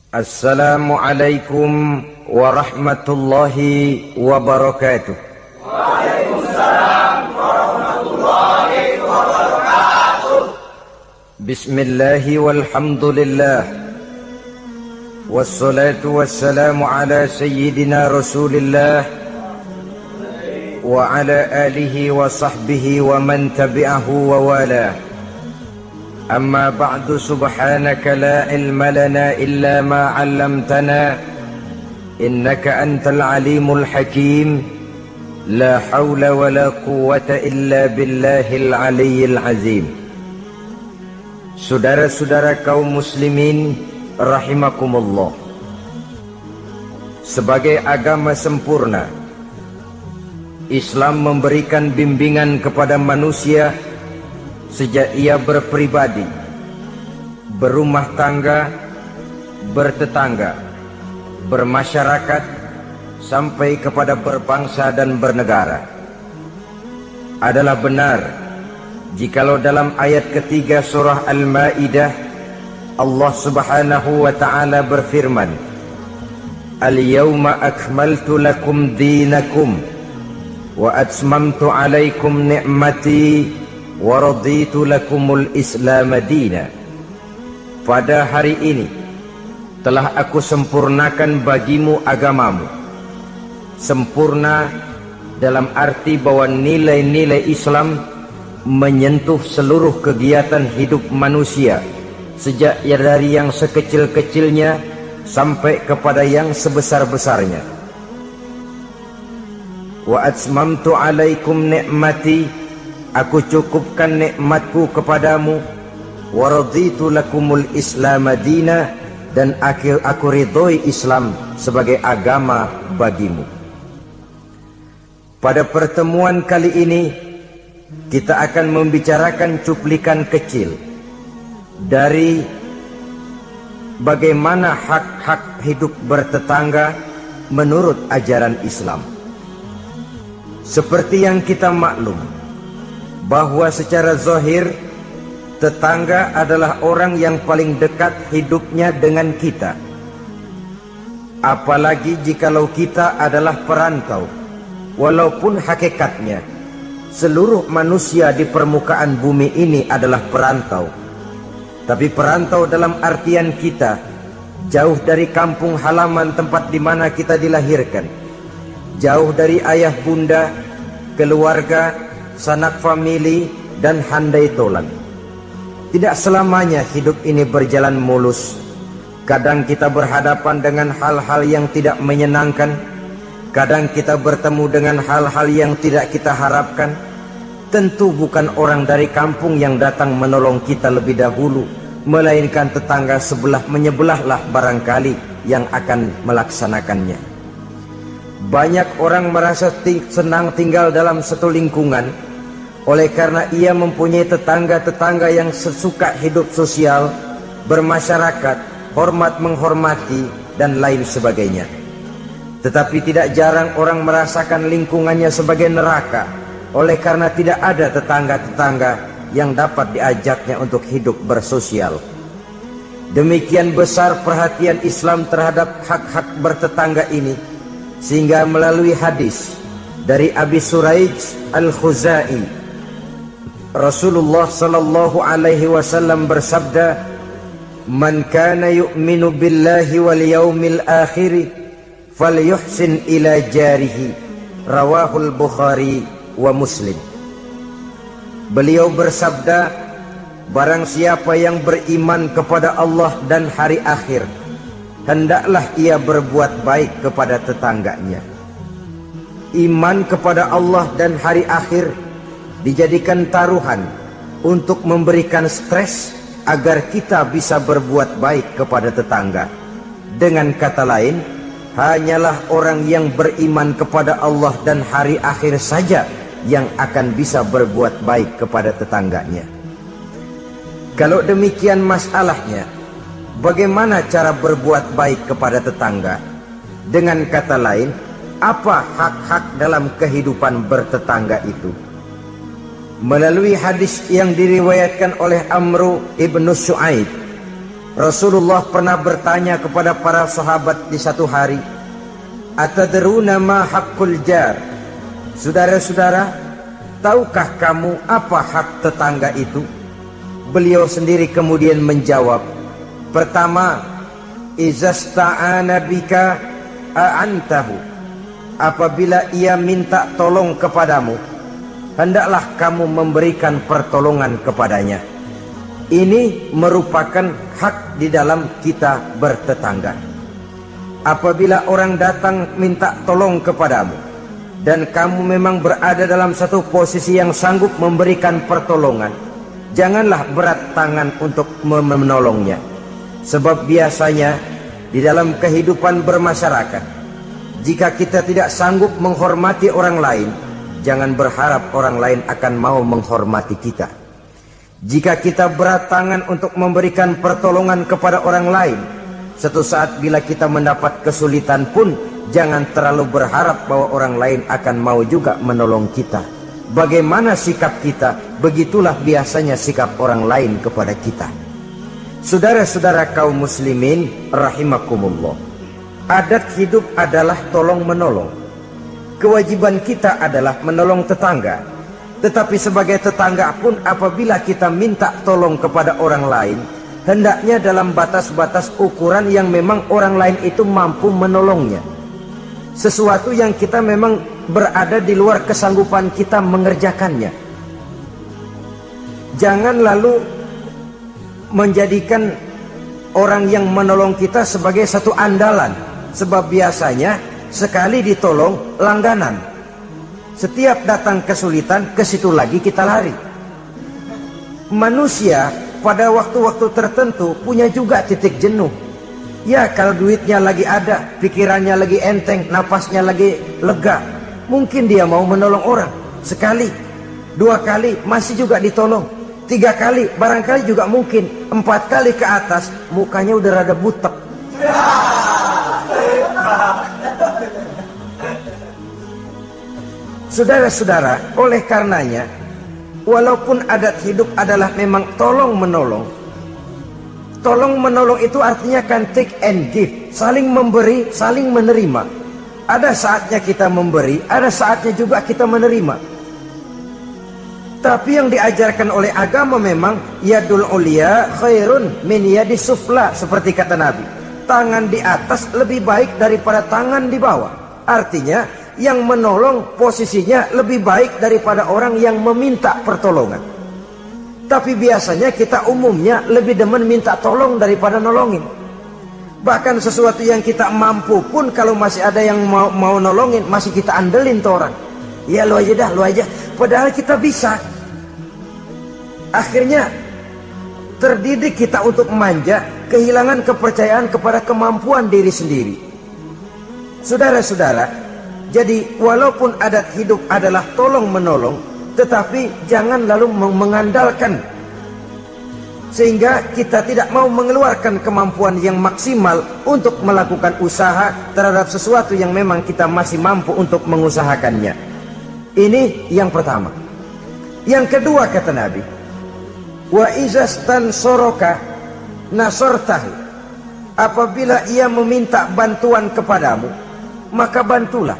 Assalamualaikum warahmatullahi wabarakatuh. Waalaikumsalam warahmatullahi wabarakatuh. Bismillahi walhamdulillah. Wassalatu wassalamu ala sayyidina Rasulillah wa ala alihi wa sahbihi wa man tabi'ahu wa walah. Amma ba'du, subhanaka la ilma lana illa ma 'allamtana innaka antal alimul hakim. La hawla wa la quwwata illa billahil aliyyil azim. Saudara-saudara kaum muslimin rahimakumullah, sebagai agama sempurna, Islam memberikan bimbingan kepada manusia sejak ia berpribadi, berumah tangga, bertetangga, bermasyarakat, sampai kepada berbangsa dan bernegara. Adalah benar jikalau dalam ayat ketiga surah Al-Maidah Allah subhanahu wa ta'ala berfirman, Al-yawma akmaltu lakum dinakum wa atmamtu alaikum ni'mati wa raditu lakumul Islam dina. Pada hari ini telah aku sempurnakan bagimu agamamu. Sempurna dalam arti bahwa nilai-nilai Islam menyentuh seluruh kegiatan hidup manusia, sejak dari yang sekecil-kecilnya sampai kepada yang sebesar-besarnya. Wa atmamtu alaikum ni'mati, aku cukupkan nikmatku kepadamu. Wa raditu lakumul Islam dina, dan aku ridhoi Islam sebagai agama bagimu. Pada pertemuan kali ini kita akan membicarakan cuplikan kecil dari bagaimana hak-hak hidup bertetangga menurut ajaran Islam. Seperti yang kita maklum bahwa secara zahir tetangga adalah orang yang paling dekat hidupnya dengan kita. Apalagi jikalau kita adalah perantau, walaupun hakikatnya seluruh manusia di permukaan bumi ini adalah perantau. Tapi perantau dalam artian kita jauh dari kampung halaman tempat di mana kita dilahirkan, jauh dari ayah bunda, keluarga, sanak famili, dan handai tolan. Tidak selamanya hidup ini berjalan mulus. Kadang kita berhadapan dengan hal-hal yang tidak menyenangkan. Kadang kita bertemu dengan hal-hal yang tidak kita harapkan. Tentu bukan orang dari kampung yang datang menolong kita lebih dahulu, melainkan tetangga sebelah menyebelahlah barangkali yang akan melaksanakannya. Banyak orang merasa senang tinggal dalam satu lingkungan oleh karena ia mempunyai tetangga-tetangga yang sesuka hidup sosial, bermasyarakat, hormat menghormati, dan lain sebagainya. Tetapi tidak jarang orang merasakan lingkungannya sebagai neraka oleh karena tidak ada tetangga-tetangga yang dapat diajaknya untuk hidup bersosial. Demikian besar perhatian Islam terhadap hak-hak bertetangga ini, sehingga melalui hadis dari Abi Suraij Al-Khuzai, Rasulullah sallallahu alaihi wasallam bersabda, "Man kana yu'minu billahi wal yaumil akhir falyuhsin ila jarihi." Rawahul Bukhari wa Muslim. Beliau bersabda, barang siapa yang beriman kepada Allah dan hari akhir, hendaklah ia berbuat baik kepada tetangganya. Iman kepada Allah dan hari akhir dijadikan taruhan untuk memberikan stres agar kita bisa berbuat baik kepada tetangga. Dengan kata lain, hanyalah orang yang beriman kepada Allah dan hari akhir saja yang akan bisa berbuat baik kepada tetangganya. Kalau demikian masalahnya, bagaimana cara berbuat baik kepada tetangga? Dengan kata lain, apa hak-hak dalam kehidupan bertetangga itu? Melalui hadis yang diriwayatkan oleh Amru ibnu Shu'aib Rasulullah pernah bertanya kepada para sahabat di satu hari, "Atadruna ma haqqul jar?" Saudara-saudara, tahukah kamu apa hak tetangga itu? Beliau sendiri kemudian menjawab, pertama, izasta'ana bika a'antahu. Apabila ia minta tolong kepadamu, hendaklah kamu memberikan pertolongan kepadanya. Ini merupakan hak di dalam kita bertetangga. Apabila orang datang minta tolong kepadamu dan kamu memang berada dalam satu posisi yang sanggup memberikan pertolongan, janganlah berat tangan untuk menolongnya. Sebab biasanya di dalam kehidupan bermasyarakat, jika kita tidak sanggup menghormati orang lain, jangan berharap orang lain akan mau menghormati kita. Jika kita berat tangan untuk memberikan pertolongan kepada orang lain, suatu saat bila kita mendapat kesulitan pun, jangan terlalu berharap bahwa orang lain akan mau juga menolong kita. Bagaimana sikap kita, begitulah biasanya sikap orang lain kepada kita. Saudara-saudara kaum muslimin rahimakumullah, adat hidup adalah tolong menolong. Kewajiban kita adalah menolong tetangga. Tetapi sebagai tetangga pun, apabila kita minta tolong kepada orang lain, hendaknya dalam batas-batas ukuran yang memang orang lain itu mampu menolongnya. Sesuatu yang kita memang berada di luar kesanggupan kita mengerjakannya. Jangan lalu menjadikan orang yang menolong kita sebagai satu andalan. Sebab biasanya sekali ditolong langganan. Setiap datang kesulitan, ke situ lagi kita lari. Manusia pada waktu-waktu tertentu punya juga titik jenuh. Ya, kalau duitnya lagi ada, pikirannya lagi enteng, napasnya lagi lega, mungkin dia mau menolong orang. Sekali, 2 kali masih juga ditolong, 3 kali barangkali juga mungkin, 4 kali ke atas mukanya udah rada butek. Saudara-saudara, oleh karenanya, walaupun adat hidup adalah memang tolong menolong, tolong menolong itu artinya kan take and give, saling memberi, saling menerima. Ada saatnya kita memberi, ada saatnya juga kita menerima. Tapi yang diajarkan oleh agama memang yadul ulia khairun min yadis sufla, seperti kata Nabi. Tangan di atas lebih baik daripada tangan di bawah. Artinya yang menolong posisinya lebih baik daripada orang yang meminta pertolongan. Tapi biasanya kita umumnya lebih demen minta tolong daripada nolongin. Bahkan sesuatu yang kita mampu pun, kalau masih ada yang mau nolongin, masih kita andelin tuh orang. Ya lu aja dah, lu aja. Padahal kita bisa. Akhirnya terdidik kita untuk manja, kehilangan kepercayaan kepada kemampuan diri sendiri. Saudara-saudara, jadi walaupun adat hidup adalah tolong menolong, tetapi jangan lalu mengandalkan sehingga kita tidak mau mengeluarkan kemampuan yang maksimal untuk melakukan usaha terhadap sesuatu yang memang kita masih mampu untuk mengusahakannya. Ini yang pertama. Yang kedua kata Nabi, wa izastan soroka nasortahu. Apabila ia meminta bantuan kepadamu, maka bantulah.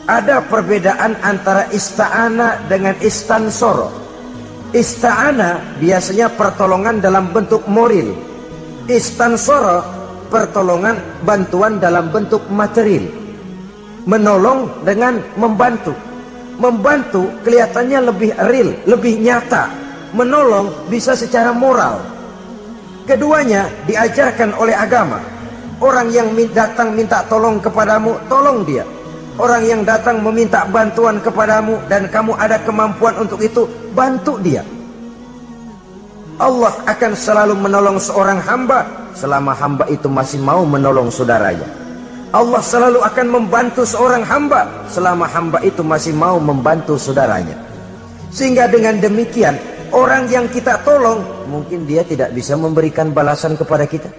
Ada perbedaan antara ista'ana dengan istansoro. Ista'ana biasanya pertolongan dalam bentuk moral. Istansoro pertolongan, bantuan dalam bentuk material. Menolong dengan membantu. Membantu kelihatannya lebih real, lebih nyata. Menolong bisa secara moral. Keduanya diajarkan oleh agama. Orang yang datang minta tolong kepadamu, tolong dia. Orang yang datang meminta bantuan kepadamu dan kamu ada kemampuan untuk itu, bantu dia. Allah akan selalu menolong seorang hamba selama hamba itu masih mau menolong saudaranya. Allah selalu akan membantu seorang hamba selama hamba itu masih mau membantu saudaranya. Sehingga dengan demikian, orang yang kita tolong mungkin dia tidak bisa memberikan balasan kepada kita.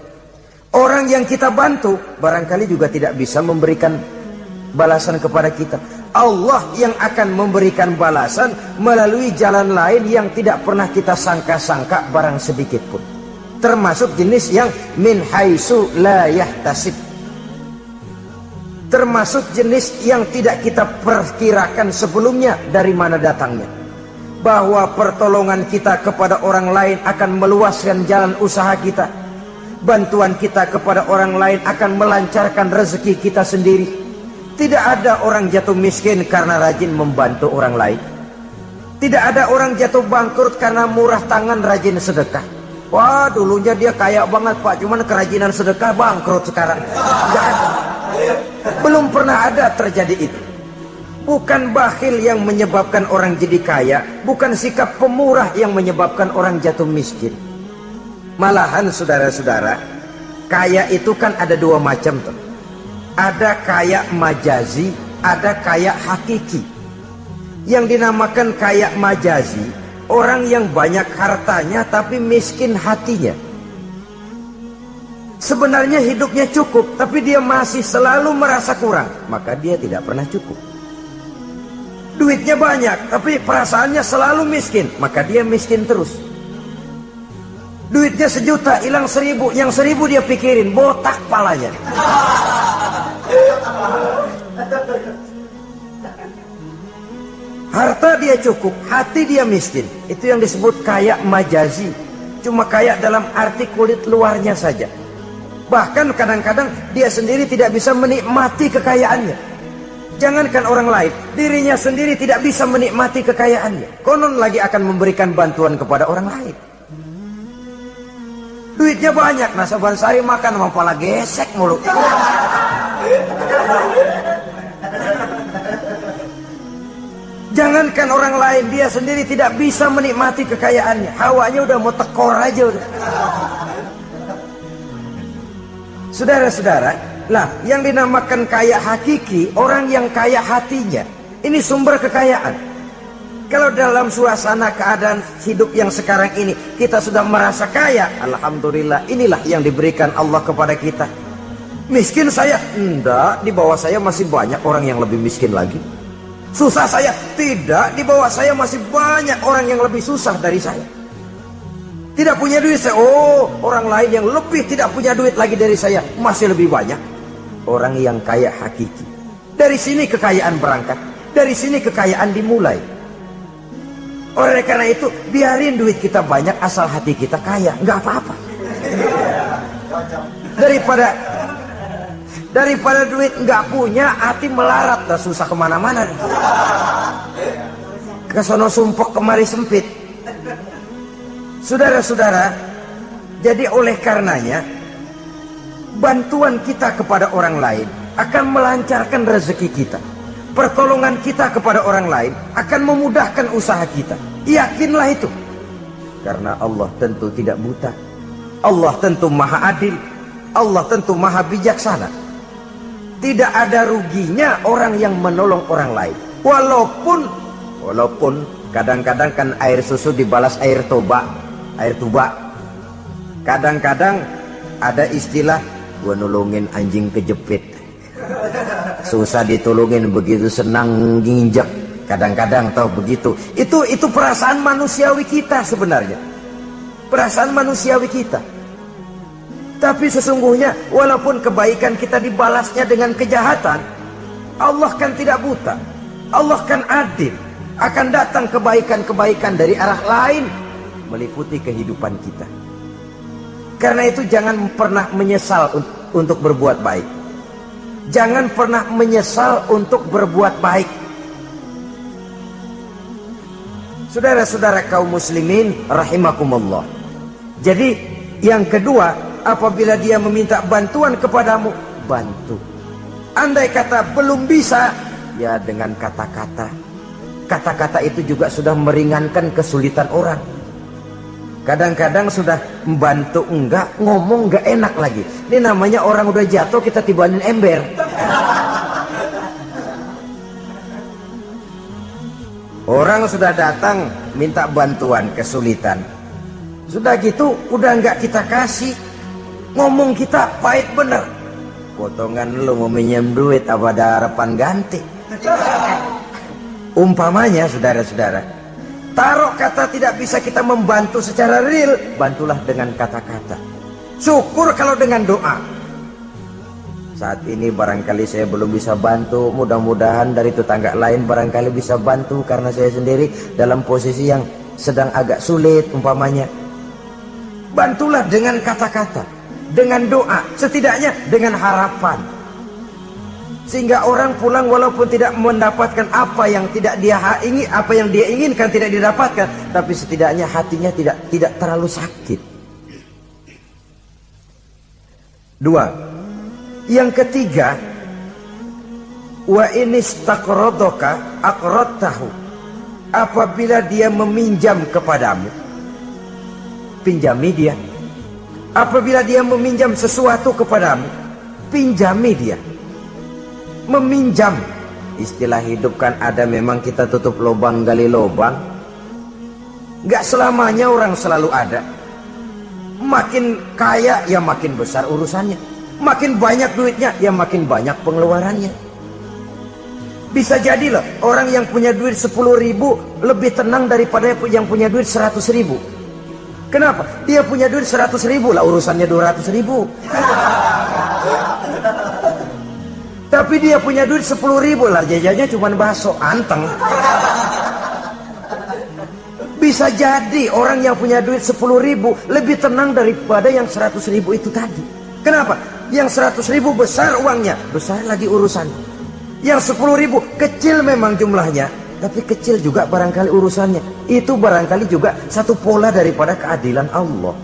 Orang yang kita bantu barangkali juga tidak bisa memberikan balasan kepada kita. Allah yang akan memberikan balasan melalui jalan lain yang tidak pernah kita sangka-sangka barang sedikit pun. termasuk jenis yang min haitsu la yahtasib, termasuk jenis yang tidak kita perkirakan sebelumnya dari mana datangnya. Bahwa pertolongan kita kepada orang lain akan meluaskan jalan usaha kita, bantuan kita kepada orang lain akan melancarkan rezeki kita sendiri. Tidak ada orang jatuh miskin karena rajin membantu orang lain. Tidak ada orang jatuh bangkrut karena murah tangan rajin sedekah. Wah, dulunya dia kaya banget Pak, cuman kerajinan sedekah bangkrut sekarang. Tidak ada. Belum pernah ada terjadi itu. Bukan bakhil yang menyebabkan orang jadi kaya, bukan sikap pemurah yang menyebabkan orang jatuh miskin. Malahan saudara-saudara, kaya itu kan ada dua macam tuh. Ada kaya majazi, ada kaya hakiki. Yang dinamakan kaya majazi, orang yang banyak hartanya tapi miskin hatinya. Sebenarnya hidupnya cukup, tapi dia masih selalu merasa kurang, maka dia tidak pernah cukup. Duitnya banyak, tapi perasaannya selalu miskin, maka dia miskin terus. Duitnya 1 juta, hilang 1.000, yang 1.000 dia pikirin, botak palanya. Harta dia cukup, hati dia miskin. Itu yang disebut kaya majazi. Cuma kaya dalam arti kulit luarnya saja. Bahkan kadang-kadang dia sendiri tidak bisa menikmati kekayaannya. Jangankan orang lain, dirinya sendiri tidak bisa menikmati kekayaannya. Konon lagi akan memberikan bantuan kepada orang lain. Duitnya banyak, nah saban sehari makan sama pala gesek mulu. Jangankan orang lain, dia sendiri tidak bisa menikmati kekayaannya. Hawanya udah mau tekor aja udah. Saudara-saudara, lah yang dinamakan kaya hakiki, orang yang kaya hatinya, ini sumber kekayaan. Kalau dalam suasana keadaan hidup yang sekarang ini kita sudah merasa kaya, alhamdulillah, inilah yang diberikan Allah kepada kita. Miskin saya? Enggak, di bawah saya masih banyak orang yang lebih miskin lagi. Susah saya? Tidak, di bawah saya masih banyak orang yang lebih susah dari saya. Tidak punya duit saya, oh orang lain yang lebih tidak punya duit lagi dari saya masih lebih banyak. Orang yang kaya hakiki. Dari sini kekayaan berangkat, dari sini kekayaan dimulai. Oleh karena itu biarin duit kita banyak asal hati kita kaya, nggak apa-apa. Daripada duit nggak punya, hati melarat, dah susah kemana-mana. Kesono sumpok kemari sempit. Saudara-saudara, jadi oleh karenanya bantuan kita kepada orang lain akan melancarkan rezeki kita. Pertolongan kita kepada orang lain akan memudahkan usaha kita. Yakinlah itu. Karena Allah tentu tidak buta. Allah tentu maha adil. Allah tentu maha bijaksana. Tidak ada ruginya orang yang menolong orang lain. Walaupun kadang-kadang kan air susu dibalas air tuba. Kadang-kadang ada istilah, gua nolongin anjing kejepit. Susah ditolongin, begitu senang nginjek. Kadang-kadang tahu begitu. Itu perasaan manusiawi kita sebenarnya. Perasaan manusiawi kita. Tapi sesungguhnya walaupun kebaikan kita dibalasnya dengan kejahatan, Allah kan tidak buta. Allah kan adil. Akan datang kebaikan-kebaikan dari arah lain meliputi kehidupan kita. Karena itu jangan pernah menyesal untuk berbuat baik. Jangan pernah menyesal untuk berbuat baik. Saudara-saudara kaum muslimin rahimakumullah. Jadi yang kedua, apabila dia meminta bantuan kepadamu, bantu. Andai kata belum bisa, ya dengan kata-kata. Kata-kata itu juga sudah meringankan kesulitan orang. Kadang-kadang sudah membantu enggak, ngomong enggak enak lagi. Ini namanya orang udah jatuh kita tibanin ember. Orang sudah datang minta bantuan kesulitan. Sudah gitu udah enggak kita kasih. Ngomong kita pahit bener. Potongan lu mau minjem duit apa ada harapan ganti. Umpamanya saudara-saudara, Taruh kata tidak bisa kita membantu secara real, bantulah dengan kata-kata. Syukur kalau dengan doa. Saat ini barangkali saya belum bisa bantu, mudah-mudahan dari tetangga lain barangkali bisa bantu, karena saya sendiri dalam posisi yang sedang agak sulit umpamanya. Bantulah dengan kata-kata, dengan doa, setidaknya dengan harapan. Sehingga orang pulang walaupun tidak mendapatkan apa yang tidak dia ingin, apa yang dia inginkan tidak didapatkan, tapi setidaknya hatinya tidak terlalu sakit. Dua. Yang ketiga, wa inistaqradoka aqradtahu. Apabila dia meminjam kepadamu, pinjami dia. Apabila dia meminjam sesuatu kepadamu, pinjami dia. Meminjam, istilah hidup kan ada, memang kita tutup lubang gali lubang. Gak selamanya orang selalu ada. Makin kaya ya makin besar urusannya, makin banyak duitnya ya makin banyak pengeluarannya. Bisa jadi loh orang yang punya duit 10.000 lebih tenang daripada yang punya duit 100.000. Kenapa? Dia punya duit 100.000 lah urusannya 200.000. Tapi dia punya duit 10.000 lah jajannya cuma bakso anteng. Bisa jadi orang yang punya duit 10.000 lebih tenang daripada yang 100.000 itu tadi. Kenapa? Yang 100.000 besar uangnya, besar lagi urusan. Yang 10.000 kecil memang jumlahnya, tapi kecil juga barangkali urusannya. Itu barangkali juga satu pola daripada keadilan Allah.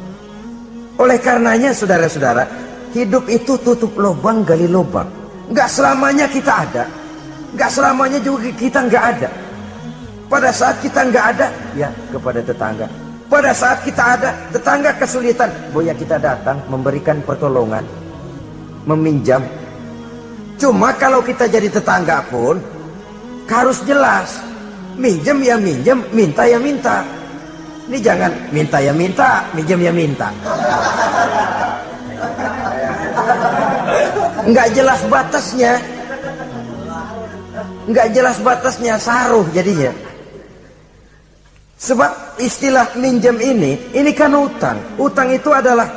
Oleh karenanya saudara-saudara, hidup itu tutup lubang gali lubang. Gak selamanya kita ada, gak selamanya juga kita gak ada. Pada saat kita gak ada, ya kepada tetangga. Pada saat kita ada, tetangga kesulitan, boya kita datang memberikan pertolongan, meminjam. Cuma kalau kita jadi tetangga pun harus jelas, minjem ya minjem, minta ya minta. Ini jangan minta ya minta, minjem ya minta. Nggak jelas batasnya, nggak jelas batasnya, saruh jadinya. Sebab istilah minjem ini kan utang. Utang itu adalah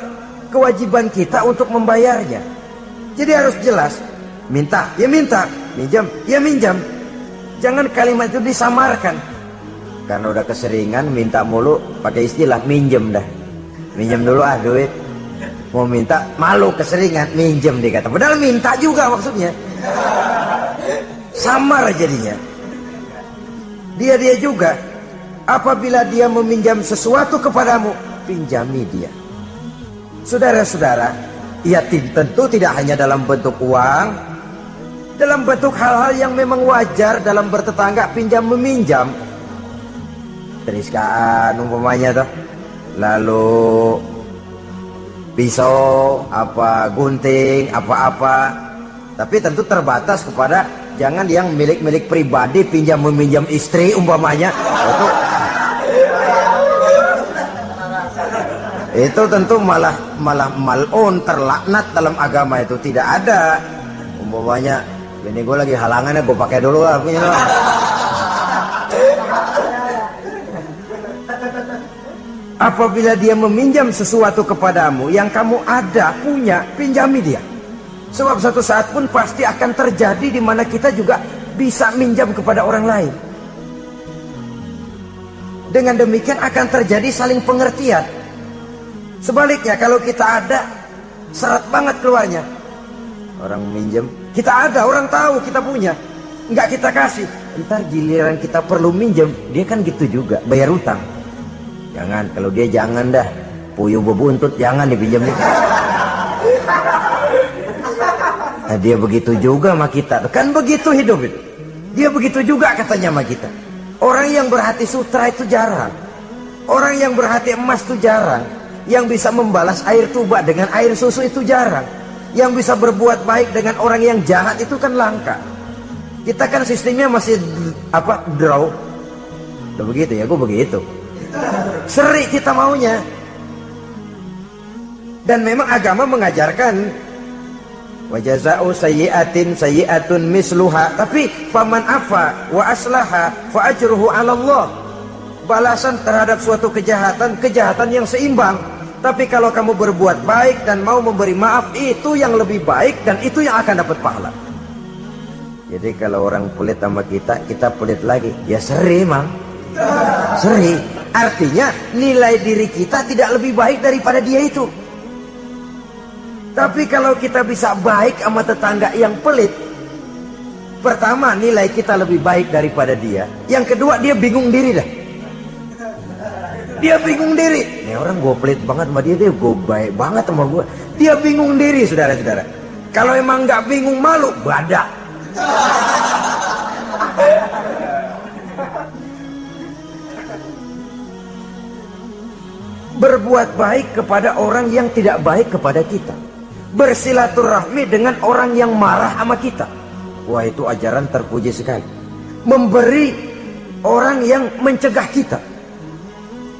kewajiban kita untuk membayarnya. Jadi harus jelas, minta ya minta, minjam ya minjam. Jangan kalimat itu disamarkan. Karena udah keseringan minta mulu, pakai istilah minjem dah. Minjem dulu duit. Mau minta malu keseringan minjem dikata. Padahal minta juga maksudnya. Samar jadinya. Dia juga. Apabila dia meminjam sesuatu kepadamu, pinjami dia. Saudara-saudara, ya tentu tidak hanya dalam bentuk uang, dalam bentuk hal-hal yang memang wajar dalam bertetangga, pinjam meminjam. Teriskaan umpamanya tuh, lalu pisau, apa gunting, apa-apa. Tapi tentu terbatas kepada jangan yang milik-milik pribadi pinjam meminjam istri umpamanya. Itu tentu malah mal'un, terlaknat dalam agama, itu tidak ada. Umpamanya ini gue lagi halangannya, gue pakai dulu lah punya. Apabila dia meminjam sesuatu kepadamu yang kamu ada, punya, pinjami dia. Sebab satu saat pun pasti akan terjadi di mana kita juga bisa minjam kepada orang lain. Dengan demikian akan terjadi saling pengertian. Sebaliknya kalau kita ada, seret banget keluarnya. Orang minjem, kita ada, orang tahu kita punya, nggak kita kasih. Ntar giliran kita perlu minjem, dia kan gitu juga, bayar utang. Jangan, kalau dia jangan dah, puyuh bebuntut, jangan dipinjam. Nah, dia begitu juga sama kita, kan begitu hidup itu. Dia begitu juga katanya sama kita. Orang yang berhati sutra itu jarang. Orang yang berhati emas itu jarang. Yang bisa membalas air tuba dengan air susu itu jarang. Yang bisa berbuat baik dengan orang yang jahat itu kan langka. Kita kan sistemnya masih draw. Udah begitu ya, gue begitu. Seri kita maunya. Dan memang agama mengajarkan wa jazaa'u sayyi'atin sayyi'atun misluha, tapi faman afa wa aslaha fa ajruhu 'ala Allah. balasan terhadap suatu kejahatan, kejahatan yang seimbang. Tapi kalau kamu berbuat baik dan mau memberi maaf, itu yang lebih baik dan itu yang akan dapat pahala. Jadi kalau orang pelit sama kita, kita pelit lagi, ya seri mang. Seri, artinya nilai diri kita tidak lebih baik daripada dia itu. Tapi kalau kita bisa baik sama tetangga yang pelit, pertama nilai kita lebih baik daripada dia. Yang kedua dia bingung diri dah. Dia bingung diri. Ini orang gue pelit banget sama dia gue baik banget sama gue. Dia bingung diri, saudara-saudara. Kalau emang nggak bingung malu, badak. Berbuat baik kepada orang yang tidak baik kepada kita. Bersilaturahmi dengan orang yang marah sama kita. Wah, itu ajaran terpuji sekali. Memberi orang yang mencegah kita.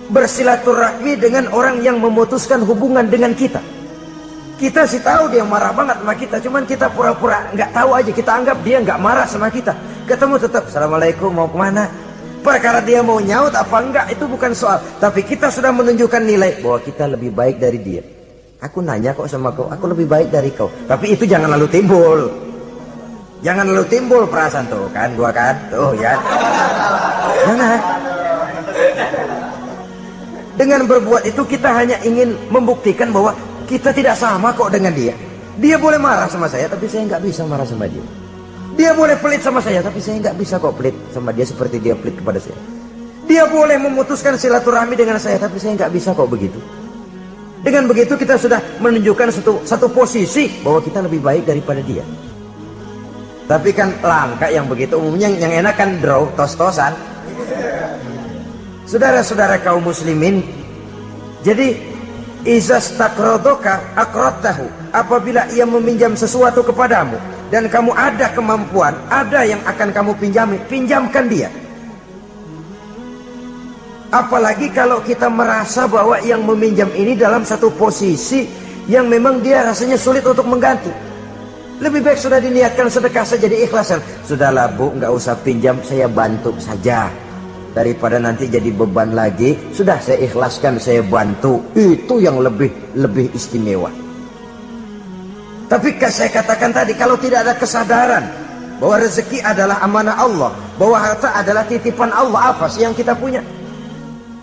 Bersilaturahmi dengan orang yang memutuskan hubungan dengan kita. Kita sih tahu dia marah banget sama kita, cuman kita pura-pura nggak tahu aja. Kita anggap dia nggak marah sama kita. Ketemu tetap assalamualaikum, mau kemana? Perkara dia mau nyaut apa enggak itu bukan soal, tapi kita sudah menunjukkan nilai bahwa kita lebih baik dari dia. Aku nanya kok sama kau, aku lebih baik dari kau. Tapi itu jangan lalu timbul. Jangan lalu timbul perasaan tuh kan, gua kan, tuh ya. Jangan. Dengan berbuat itu kita hanya ingin membuktikan bahwa kita tidak sama kok dengan dia. Dia boleh marah sama saya, tapi saya nggak bisa marah sama dia. Dia boleh pelit sama saya, tapi saya nggak bisa kok pelit sama dia seperti dia pelit kepada saya. Dia boleh memutuskan silaturahmi dengan saya, tapi saya nggak bisa kok begitu. Dengan begitu kita sudah menunjukkan satu posisi bahwa kita lebih baik daripada dia. Tapi kan langka yang begitu, umumnya yang enak kan draw, tos-tosan. Saudara-saudara kaum muslimin, jadi izastakrodoka akrotahu, apabila ia meminjam sesuatu kepadamu dan kamu ada kemampuan, ada yang akan kamu pinjami, pinjamkan dia. Apalagi kalau kita merasa bahwa yang meminjam ini dalam satu posisi yang memang dia rasanya sulit untuk mengganti. Lebih baik sudah diniatkan sedekah saja, diikhlaskan. Sudahlah bu, nggak usah pinjam, saya bantu saja. Daripada nanti jadi beban lagi, sudah saya ikhlaskan, saya bantu. Itu yang lebih istimewa. Tapi saya katakan tadi, kalau tidak ada kesadaran bahwa rezeki adalah amanah Allah, bahwa harta adalah titipan Allah, apa sih yang kita punya?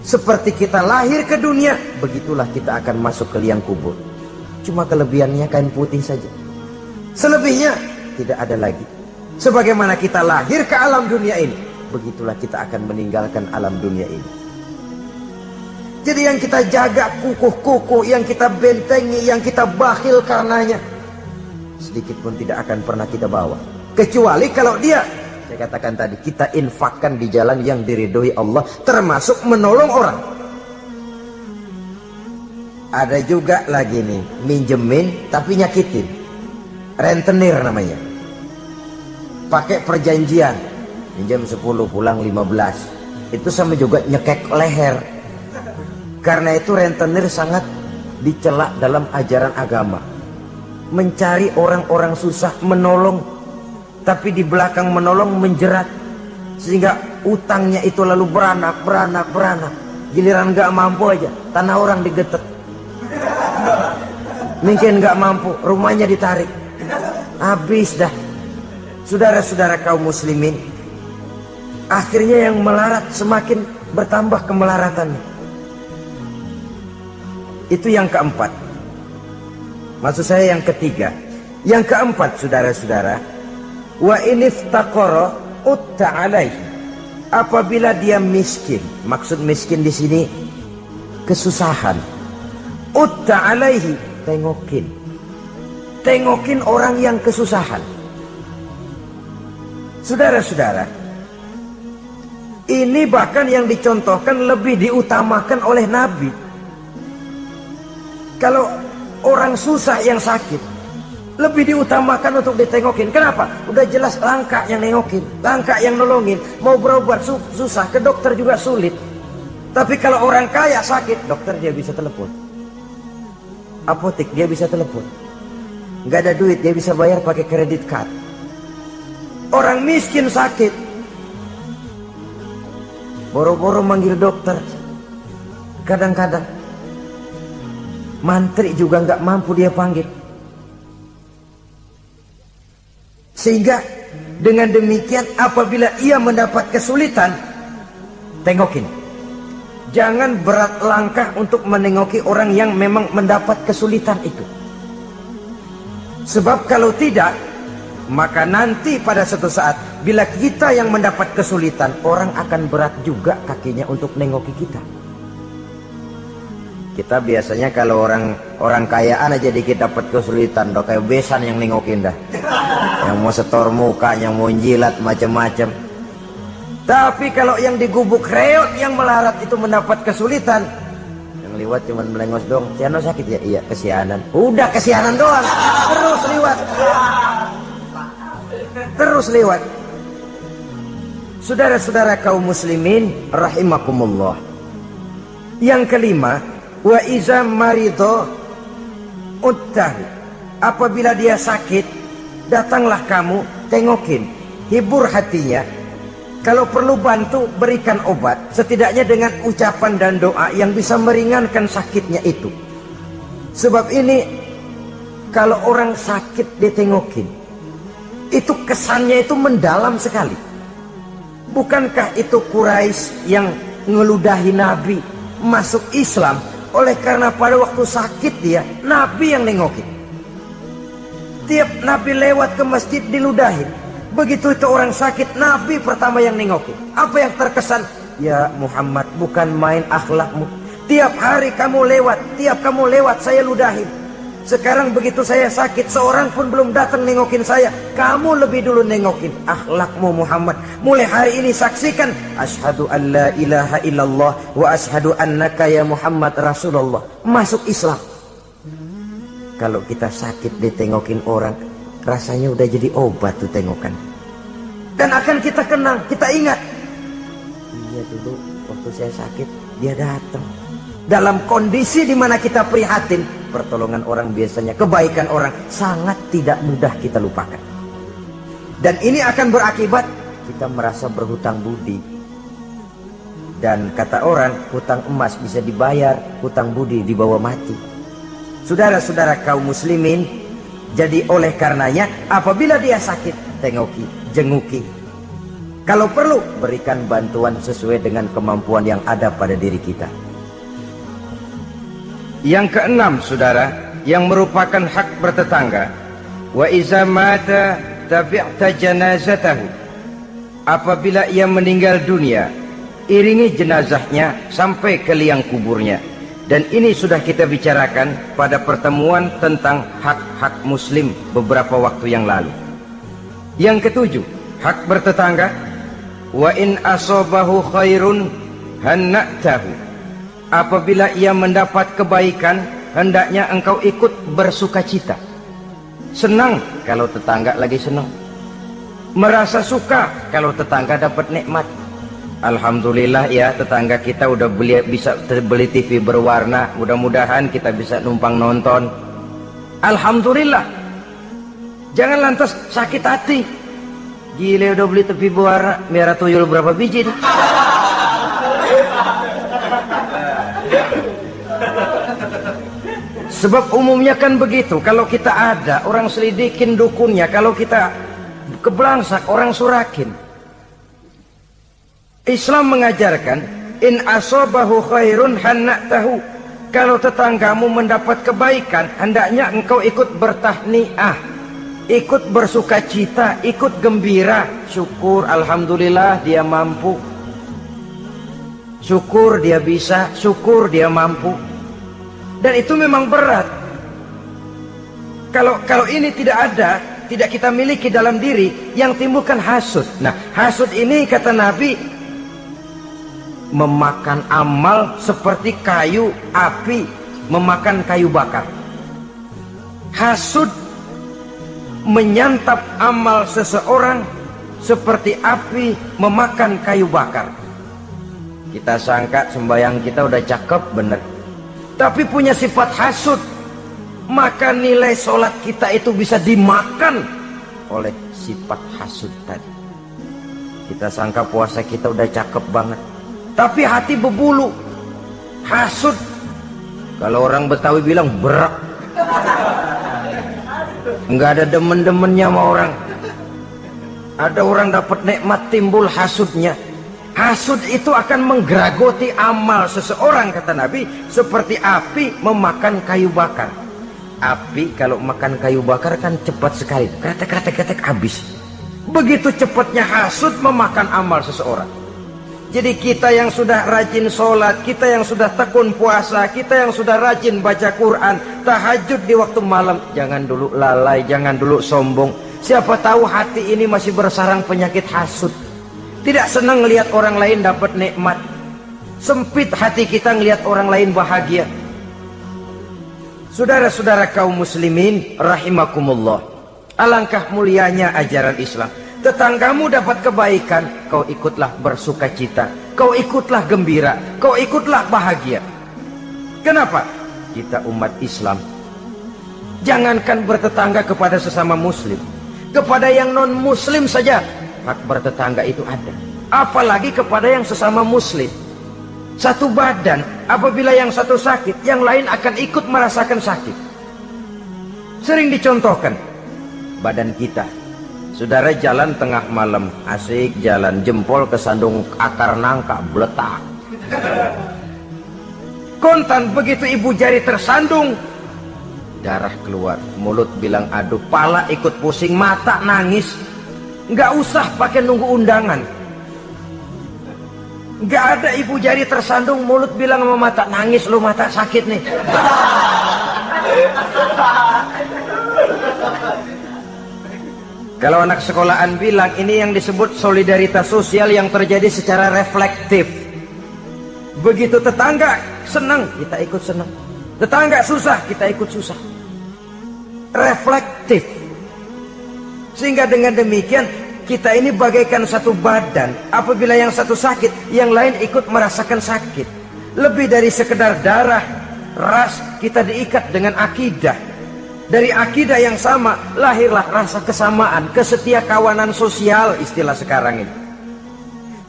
Seperti kita lahir ke dunia, begitulah kita akan masuk ke liang kubur. Cuma kelebihannya kain putih saja. Selebihnya tidak ada lagi. Sebagaimana kita lahir ke alam dunia ini, begitulah kita akan meninggalkan alam dunia ini. Jadi yang kita jaga kukuh-kukuh, yang kita bentengi, yang kita bakhil karenanya, sedikit pun tidak akan pernah kita bawa. Kecuali kalau dia, saya katakan tadi, kita infakkan di jalan yang diridhoi Allah, termasuk menolong orang. Ada juga lagi nih, minjemin tapi nyakitin. Rentenir namanya. Pakai perjanjian. Minjam 10 pulang 15. Itu sama juga nyekek leher. Karena itu rentenir sangat dicela dalam ajaran agama. Mencari orang-orang susah, menolong, tapi di belakang menolong menjerat, sehingga utangnya itu lalu beranak. Giliran gak mampu aja, tanah orang digetek. Mungkin gak mampu, rumahnya ditarik. Habis dah. Saudara-saudara kaum muslimin, akhirnya yang melarat semakin bertambah kemelaratannya. Itu yang keempat. Maksud saya yang ketiga. Yang keempat, saudara-saudara, wa iniftaqara utta alaihi, apabila dia miskin. Maksud miskin di sini kesusahan. Utta alaihi, tengokin orang yang kesusahan. Saudara-saudara, ini bahkan yang dicontohkan lebih diutamakan oleh Nabi. Kalau orang susah yang sakit, lebih diutamakan untuk ditengokin. Kenapa? Udah jelas langka yang nengokin, langka yang nolongin. Mau berobat susah, ke dokter juga sulit. Tapi kalau orang kaya sakit, dokter dia bisa telepon, apotek dia bisa telepon. Nggak ada duit, dia bisa bayar pakai kredit card. Orang miskin sakit, boro-boro manggil dokter. Kadang-kadang mantri juga nggak mampu dia panggil. Sehingga dengan demikian apabila ia mendapat kesulitan, tengokin. Jangan berat langkah untuk menengoki orang yang memang mendapat kesulitan itu. Sebab kalau tidak, maka nanti pada suatu saat bila kita yang mendapat kesulitan, orang akan berat juga kakinya untuk nengoki kita. Kita biasanya kalau orang kayaan aja dikit dapat kesulitan, kayak besan yang nengokin dah. Yang mau setor muka, yang mau jilat macam-macam. Tapi kalau yang digubuk reot yang melarat itu mendapat kesulitan, yang lewat cuma melengos dong. Ciano sakit ya? Iya, kesianan. Udah kesianan doang. Terus lewat. Terus lewat. Saudara-saudara kaum muslimin rahimakumullah. Yang kelima, wa iza marido uddahu. Apabila dia sakit, datanglah kamu, tengokin, hibur hatinya. Kalau perlu bantu, berikan obat. Setidaknya dengan ucapan dan doa yang bisa meringankan sakitnya itu. Sebab ini, kalau orang sakit ditengokin, itu kesannya itu mendalam sekali. Bukankah itu Quraisy yang ngeludahi Nabi masuk Islam? Oleh karena pada waktu sakit dia, Nabi yang nengokin. Tiap Nabi lewat ke masjid diludahin. Begitu itu orang sakit, Nabi pertama yang nengokin. Apa yang terkesan? Ya Muhammad, bukan main akhlakmu. Tiap hari kamu lewat saya ludahin. Sekarang begitu saya sakit, seorang pun belum datang nengokin saya. Kamu lebih dulu nengokin. Akhlakmu Muhammad. Mulai hari ini saksikan. Asyhadu an la ilaha illallah wa asyhadu annaka ya Muhammad Rasulullah. Masuk Islam. Kalau kita sakit ditengokin orang, rasanya udah jadi obat tuh tengokan. Dan akan kita kenang, kita ingat. Iya dulu waktu saya sakit, dia datang. Dalam kondisi dimana kita prihatin, pertolongan orang biasanya, kebaikan orang sangat tidak mudah kita lupakan. Dan ini akan berakibat kita merasa berhutang budi. Dan kata orang, hutang emas bisa dibayar, hutang budi dibawa mati. Saudara-saudara kaum muslimin, jadi oleh karenanya apabila dia sakit, tengoki, jenguki. Kalau perlu, berikan bantuan sesuai dengan kemampuan yang ada pada diri kita. Yang keenam, saudara, yang merupakan hak bertetangga, wa iza mata tabi'ta janazatahu. Apabila ia meninggal dunia, iringi jenazahnya sampai ke liang kuburnya. Dan ini sudah kita bicarakan pada pertemuan tentang hak-hak muslim beberapa waktu yang lalu. Yang ketujuh, hak bertetangga, wa in asobahu khairun hanna'tahu. Apabila ia mendapat kebaikan, hendaknya engkau ikut bersukacita. Senang kalau tetangga lagi senang. Merasa suka kalau tetangga dapat nikmat. Alhamdulillah ya, tetangga kita udah bisa beli TV berwarna. Mudah-mudahan kita bisa numpang nonton. Alhamdulillah. Jangan lantas sakit hati. Gile udah beli TV berwarna, merah tuyul berapa biji nih? Sebab umumnya kan begitu. Kalau kita ada, orang selidikin dukunnya. Kalau kita kebelangsak, orang surakin. Islam mengajarkan, in asobahu khairun hanna'tahu. Kalau tetanggamu mendapat kebaikan, hendaknya engkau ikut bertahniah, ikut bersukacita, ikut gembira. Syukur, alhamdulillah dia mampu. Syukur dia bisa, syukur dia mampu. Dan itu memang berat. Kalau ini tidak ada, tidak kita miliki dalam diri, yang timbulkan hasud. Nah, hasud ini kata Nabi, memakan amal seperti kayu api memakan kayu bakar. Hasud menyantap amal seseorang seperti api memakan kayu bakar. Kita sangka sembahyang kita udah cakep bener, tapi punya sifat hasud, maka nilai sholat kita itu bisa dimakan oleh sifat hasud tadi. Kita sangka puasa kita udah cakep banget, tapi hati berbulu, hasud. Kalau orang Betawi bilang berak, nggak ada demen-demennya sama orang. Ada orang dapat nikmat timbul hasudnya. Hasud itu akan menggeragoti amal seseorang, kata Nabi, seperti api memakan kayu bakar. Api kalau makan kayu bakar kan cepat sekali, kretek habis. Begitu cepatnya hasud memakan amal seseorang. Jadi kita yang sudah rajin sholat, kita yang sudah tekun puasa, kita yang sudah rajin baca Quran, tahajud di waktu malam, jangan dulu lalai, jangan dulu sombong. Siapa tahu hati ini masih bersarang penyakit hasud. Tidak senang lihat orang lain dapat nikmat. Sempit hati kita ngelihat orang lain bahagia. Saudara-saudara kaum muslimin rahimakumullah, alangkah mulianya ajaran Islam. Tetanggamu dapat kebaikan, kau ikutlah bersuka cita, kau ikutlah gembira, kau ikutlah bahagia. Kenapa? Kita umat Islam, jangankan bertetangga kepada sesama muslim, kepada yang non muslim saja hak bertetangga itu ada, apalagi kepada yang sesama muslim. Satu badan, apabila yang satu sakit, yang lain akan ikut merasakan sakit. Sering dicontohkan, badan kita, saudara jalan tengah malam, asik jalan, jempol kesandung akar nangka, beletak. Kontan begitu ibu jari tersandung, darah keluar, mulut bilang aduh, pala ikut pusing, mata nangis. Nggak usah pakai nunggu undangan. Nggak ada ibu jari tersandung, mulut bilang sama mata, nangis lu, mata sakit nih. Kalau anak sekolahan bilang, ini yang disebut solidaritas sosial yang terjadi secara reflektif. Begitu tetangga senang, kita ikut senang. Tetangga susah, kita ikut susah. Reflektif. Sehingga dengan demikian kita ini bagaikan satu badan. Apabila yang satu sakit, yang lain ikut merasakan sakit. Lebih dari sekedar darah, ras, kita diikat dengan akidah. Dari akidah yang sama lahirlah rasa kesamaan, kesetiakawanan sosial istilah sekarang ini.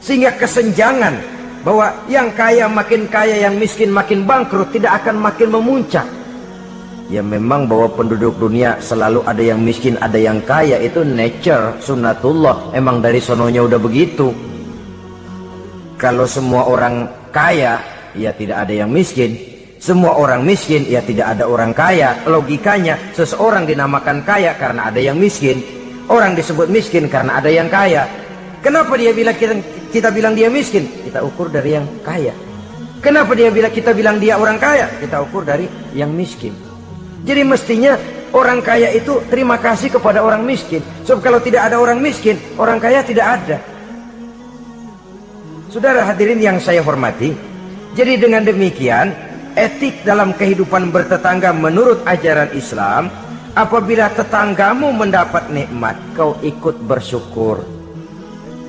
Sehingga kesenjangan bahwa yang kaya makin kaya, yang miskin makin bangkrut tidak akan makin memuncak. Ya memang bahwa penduduk dunia selalu ada yang miskin, ada yang kaya, itu nature, sunnatullah, emang dari sononya udah begitu. Kalau semua orang kaya, ya tidak ada yang miskin. Semua orang miskin, ya tidak ada orang kaya. Logikanya, seseorang dinamakan kaya karena ada yang miskin. Orang disebut miskin karena ada yang kaya. Kenapa dia bilang kita bilang dia miskin? Kita ukur dari yang kaya. Kenapa kita bilang dia orang kaya? Kita ukur dari yang miskin. Jadi mestinya orang kaya itu terima kasih kepada orang miskin. Sebab kalau tidak ada orang miskin, orang kaya tidak ada. Saudara hadirin yang saya hormati, jadi dengan demikian etik dalam kehidupan bertetangga menurut ajaran Islam, apabila tetanggamu mendapat nikmat, kau ikut bersyukur.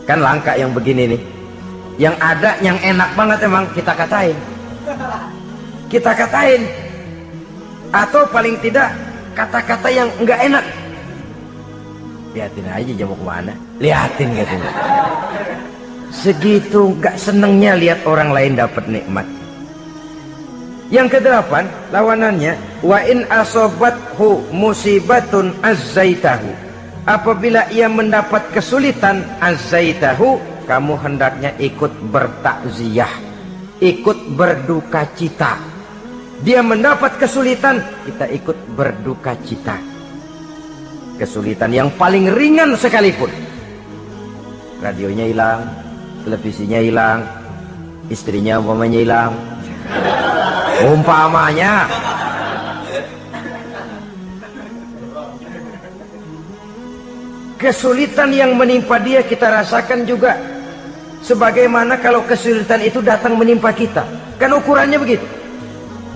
Kan langka yang begini nih. Yang ada yang enak banget emang kita katain. Kita katain. Atau paling tidak kata-kata yang enggak enak. Lihatin aja jamu kemana. Lihatin gitu. Segitu enggak senengnya lihat orang lain dapat nikmat. Yang kedelapan, lawanannya, wa in asobathu musibatun azzaitahu. Apabila ia mendapat kesulitan, azzaitahu, kamu hendaknya ikut bertakziah, ikut berduka cita. Dia mendapat kesulitan, kita ikut berduka cita. Kesulitan yang paling ringan sekalipun. Radionya hilang, televisinya hilang, istrinya umpamanya hilang. Umpamanya. Kesulitan yang menimpa dia kita rasakan juga. Sebagaimana kalau kesulitan itu datang menimpa kita. Kan ukurannya begitu.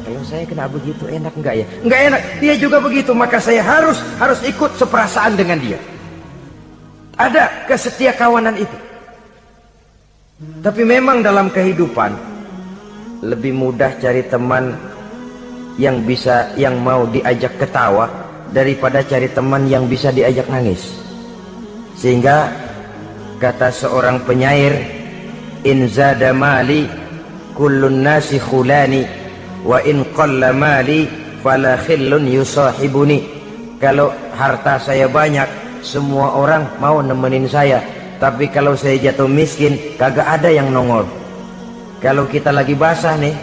Kalau saya kena begitu enak enggak ya? Enggak enak. Dia juga begitu, maka saya harus ikut seperasaan dengan dia. Ada kesetiakawanan itu. Tapi memang dalam kehidupan lebih mudah cari teman yang mau diajak ketawa daripada cari teman yang bisa diajak nangis. Sehingga kata seorang penyair, in zada mali kullun nasi khulani wa in qalla mali fala khillun yusahibuni. Kalau harta saya banyak, semua orang mau nemenin saya, tapi kalau saya jatuh miskin, kagak ada yang nongol. Kalau kita lagi basah nih,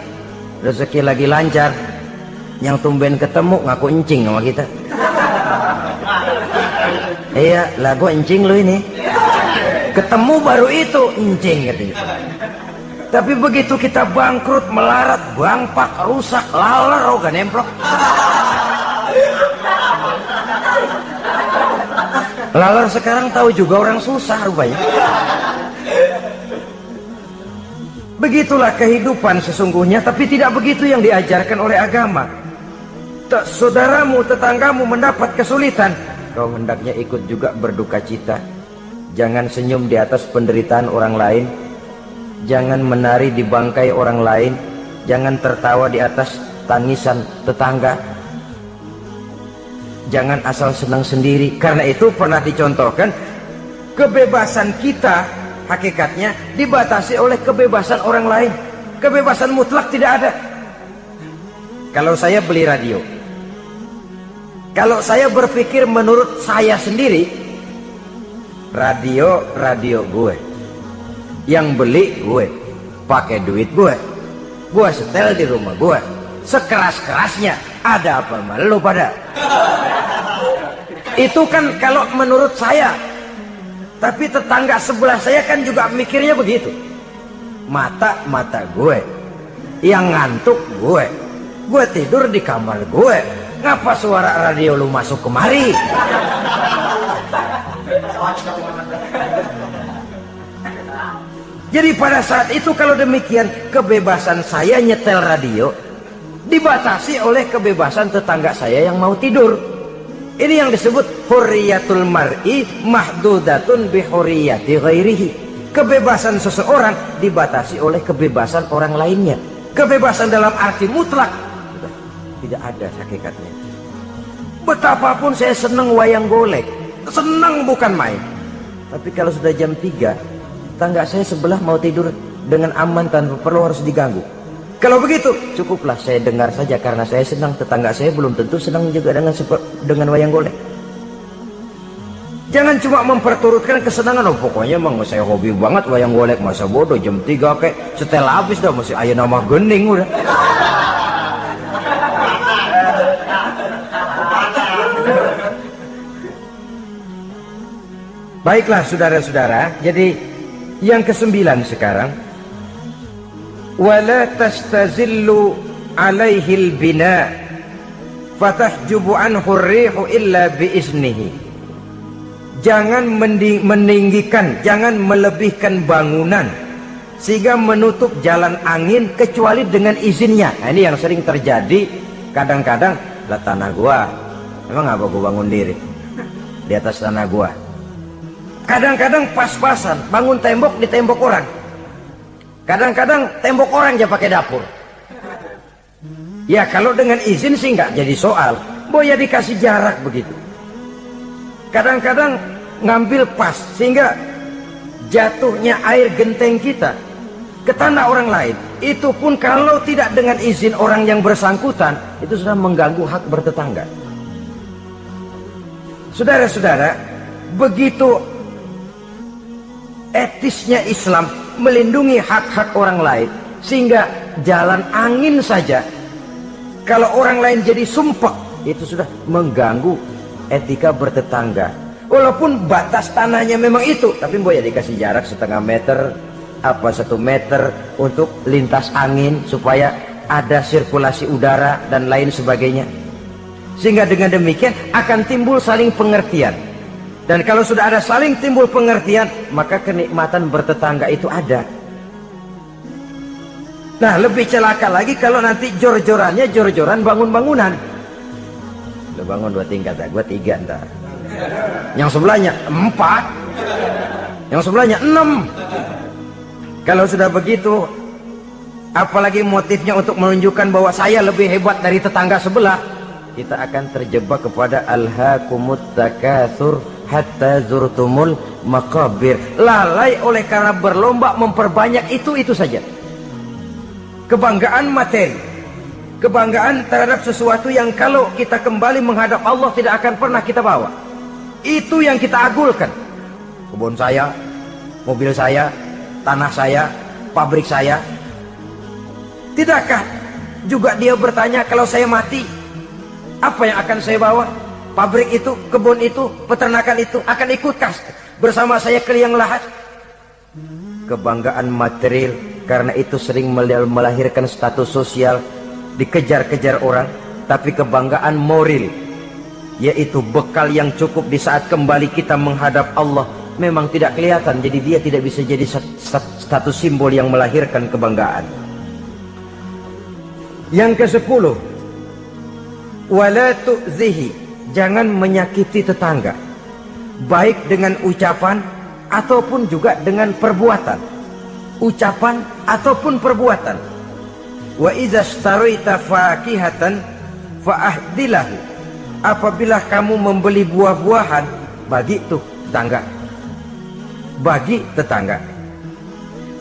rezeki lagi lancar, yang tumben ketemu ngaku encing sama kita. Iya lah, gua encing lu ini. Ketemu baru itu encing katanya. Tapi begitu kita bangkrut, melarat, bangpak, rusak, laler, gak nemplok. Laler sekarang tahu juga orang susah rupanya. Begitulah kehidupan sesungguhnya, tapi tidak begitu yang diajarkan oleh agama. Saudaramu, tetanggamu mendapat kesulitan, kau hendaknya ikut juga berduka cita. Jangan senyum di atas penderitaan orang lain, jangan menari di bangkai orang lain, jangan tertawa di atas tangisan tetangga, jangan asal senang sendiri. Karena itu pernah dicontohkan, kebebasan kita hakikatnya dibatasi oleh kebebasan orang lain. Kebebasan mutlak tidak ada. Kalau saya beli radio, kalau saya berpikir menurut saya sendiri, radio gue, yang beli gue, pakai duit gue setel di rumah gue, sekeras-kerasnya, ada apa malu pada? Itu kan kalau menurut saya. Tapi tetangga sebelah saya kan juga mikirnya begitu. Mata gue, yang ngantuk gue tidur di kamar gue, ngapa suara radio lu masuk kemari? Jadi pada saat itu kalau demikian, kebebasan saya nyetel radio dibatasi oleh kebebasan tetangga saya yang mau tidur. Ini yang disebut hurriyatul mar'i mahdudatun bi hurriyati ghairihi. Kebebasan seseorang dibatasi oleh kebebasan orang lainnya. Kebebasan dalam arti mutlak tidak ada hakikatnya. Betapapun saya senang wayang golek, senang bukan main. Tapi kalau sudah jam 3, tangga saya sebelah mau tidur dengan aman tanpa perlu harus diganggu. Kalau begitu, cukuplah saya dengar saja karena saya senang. Tetangga saya belum tentu senang juga dengan wayang golek. Jangan cuma memperturutkan kesenangan. Oh, pokoknya emang saya hobi banget wayang golek. Masa bodoh jam 3 kayak setel habis dah, masih ayo nama gening udah. Baiklah saudara-saudara, jadi yang ke-9 sekarang. Wala tastazillu alaihi al-bina fatahjubu anhu ar-rihu illa biiznihi. Jangan meninggikan, jangan melebihkan bangunan sehingga menutup jalan angin kecuali dengan izinnya. Nah, ini yang sering terjadi. Kadang-kadang, lah tanah gua, emang apa gua bangun diri di atas tanah gua. Kadang-kadang pas-pasan bangun tembok di tembok orang. Kadang-kadang tembok orang aja pakai dapur. Ya kalau dengan izin sih nggak jadi soal. Boya dikasih jarak begitu. Kadang-kadang ngambil pas sehingga jatuhnya air genteng kita ke tanah orang lain. Itu pun kalau tidak dengan izin orang yang bersangkutan, itu sudah mengganggu hak bertetangga. Saudara-saudara, begitu etisnya Islam melindungi hak-hak orang lain, sehingga jalan angin saja kalau orang lain jadi sumpek, itu sudah mengganggu etika bertetangga. Walaupun batas tanahnya memang itu, tapi boleh dikasih jarak setengah meter, apa 1 meter untuk lintas angin supaya ada sirkulasi udara dan lain sebagainya. Sehingga dengan demikian akan timbul saling pengertian. Dan kalau sudah ada saling timbul pengertian, maka kenikmatan bertetangga itu ada. Nah, lebih celaka lagi kalau nanti jor-jorannya jor-joran bangun-bangunan. Lu bangun 2 tingkat, gua 3 ntar. Yang sebelahnya 4, yang sebelahnya 6. Kalau sudah begitu, apalagi motifnya untuk menunjukkan bahwa saya lebih hebat dari tetangga sebelah, kita akan terjebak kepada alhaakumut takatsur hatta zurtumul maqabir. Lalai oleh karena berlomba memperbanyak itu saja. Kebanggaan materi, kebanggaan terhadap sesuatu yang kalau kita kembali menghadap Allah tidak akan pernah kita bawa. Itu yang kita agulkan. Kebun saya, mobil saya, tanah saya, pabrik saya. Tidakkah juga dia bertanya, kalau saya mati, apa yang akan saya bawa? Pabrik itu, kebun itu, peternakan itu akan ikutkah bersama saya ke liang lahat? Kebanggaan material, karena itu sering melahirkan status sosial, dikejar-kejar orang. Tapi kebanggaan moral, yaitu bekal yang cukup di saat kembali kita menghadap Allah, memang tidak kelihatan, jadi dia tidak bisa jadi status simbol yang melahirkan kebanggaan. Yang ke-10, wala tu'zihi, jangan menyakiti tetangga, baik dengan ucapan ataupun juga dengan perbuatan. Ucapan ataupun perbuatan. Wa idza ishtaraita fakihatan fa'ahdilahu, apabila kamu membeli buah-buahan, bagi tuh tetangga, bagi tetangga.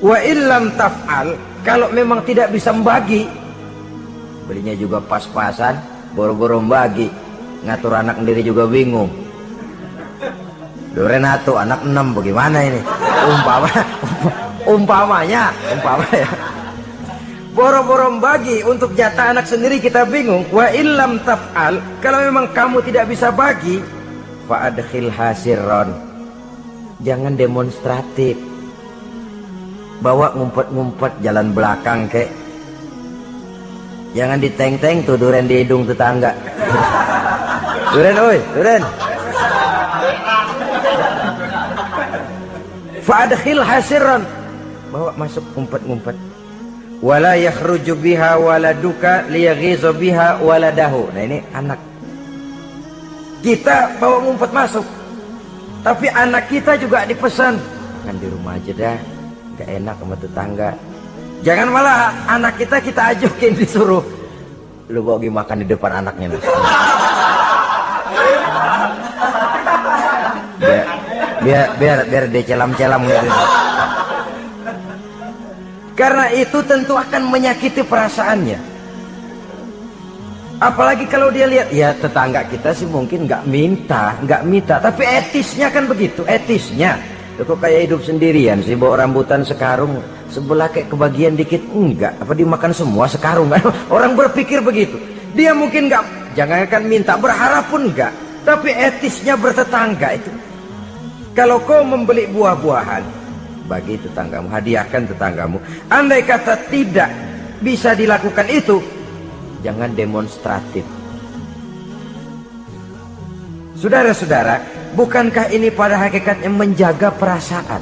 Wa illam taf'al, kalau memang tidak bisa membagi, belinya juga pas-pasan, boro-boro bagi, ngatur anak sendiri juga bingung. Renato anak 6 bagaimana ini? Umpamanya boro-boro bagi untuk jatah anak sendiri kita bingung. Wa illam taf'al, kalau memang kamu tidak bisa bagi, fa adkhil hasirron, jangan demonstratif, bawa ngumpet-ngumpet jalan belakang kek. Jangan diteng-teng tuh duren di hidung tetangga. Duren, oi, duren. Fa'adkhil hasirran, bawa masuk ngumpet-ngumpet. Wala yakhruju biha waladuka liyaghizu biha waladahu. Nah ini anak. Kita bawa ngumpet masuk, tapi anak kita juga dipesan, kan di rumah aja dah, gak enak sama tetangga. Jangan malah anak kita ajukin, disuruh lu bawa pergi makan di depan anaknya. Biar dia celam-celam gitu. Karena itu tentu akan menyakiti perasaannya. Apalagi kalau dia lihat, ya tetangga kita sih mungkin nggak minta, tapi etisnya kan begitu, etisnya. Kok kayak hidup sendirian sih, bawa rambutan sekarung, sebelah kayak kebagian dikit, enggak, apa dimakan semua sekarung? Orang berpikir begitu. Dia mungkin nggak, jangankan minta, berharap pun enggak, tapi etisnya bertetangga itu. Kalau kau membeli buah-buahan, bagi tetanggamu, hadiahkan tetanggamu. Andai kata tidak bisa dilakukan itu, jangan demonstratif. Saudara-saudara, bukankah ini pada hakikatnya menjaga perasaan?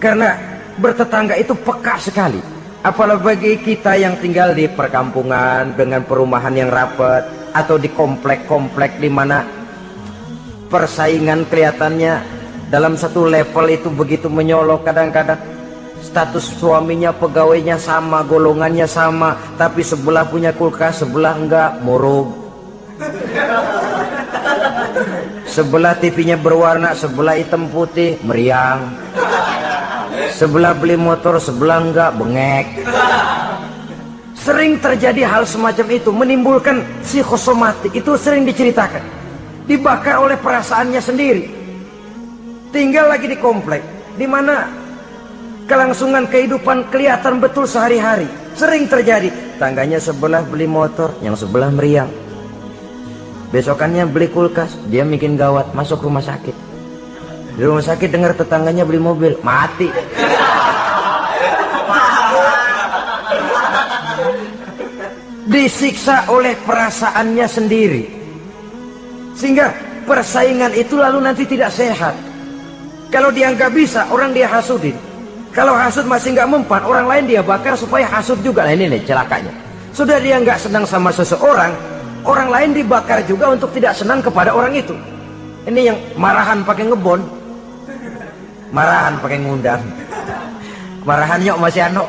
Karena bertetangga itu peka sekali. Apalagi bagi kita yang tinggal di perkampungan dengan perumahan yang rapat, atau di komplek-komplek di mana persaingan kelihatannya dalam satu level itu begitu menyolok. Kadang-kadang status suaminya, pegawainya sama, golongannya sama, tapi sebelah punya kulkas, sebelah enggak, murug. Sebelah TV-nya berwarna, sebelah hitam putih, meriang. Sebelah beli motor, sebelah enggak, bengek. Sering terjadi hal semacam itu, menimbulkan psikosomatik. Itu sering diceritakan, dibakar oleh perasaannya sendiri. Tinggal lagi di komplek, di mana kelangsungan kehidupan kelihatan betul sehari-hari. Sering terjadi, tangganya sebelah beli motor, yang sebelah meriang. Besokannya beli kulkas, dia bikin gawat, masuk rumah sakit. Di rumah sakit dengar tetangganya beli mobil, mati. Disiksa oleh perasaannya sendiri. Sehingga persaingan itu lalu nanti tidak sehat. Kalau dia nggak bisa, orang dia hasudin. Kalau hasud masih nggak mempan, orang lain dia bakar supaya hasud juga. Nah ini nih celakanya. Sudah dia nggak senang sama seseorang, orang lain dibakar juga untuk tidak senang kepada orang itu. Ini yang marahan pakai ngebon, marahan pakai ngundang, marahan yuk masih ano.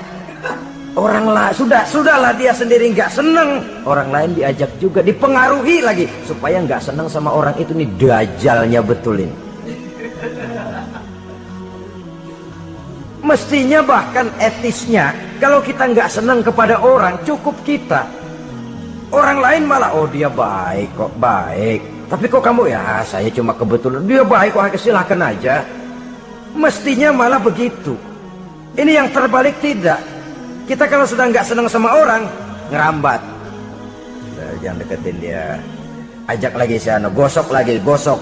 Orang lain sudahlah dia sendiri nggak seneng, orang lain diajak juga, dipengaruhi lagi supaya nggak seneng sama orang itu. Nih dajalnya betulin. Mestinya bahkan etisnya, kalau kita nggak seneng kepada orang, cukup kita. Orang lain malah, oh dia baik kok, baik. Tapi kok kamu, ya saya cuma kebetulan, dia baik kok, silahkan aja. Mestinya malah begitu. Ini yang terbalik tidak. Kita kalau sudah nggak seneng sama orang, ngerambat. Nah, jangan deketin dia. Ajak lagi sana, gosok lagi, gosok.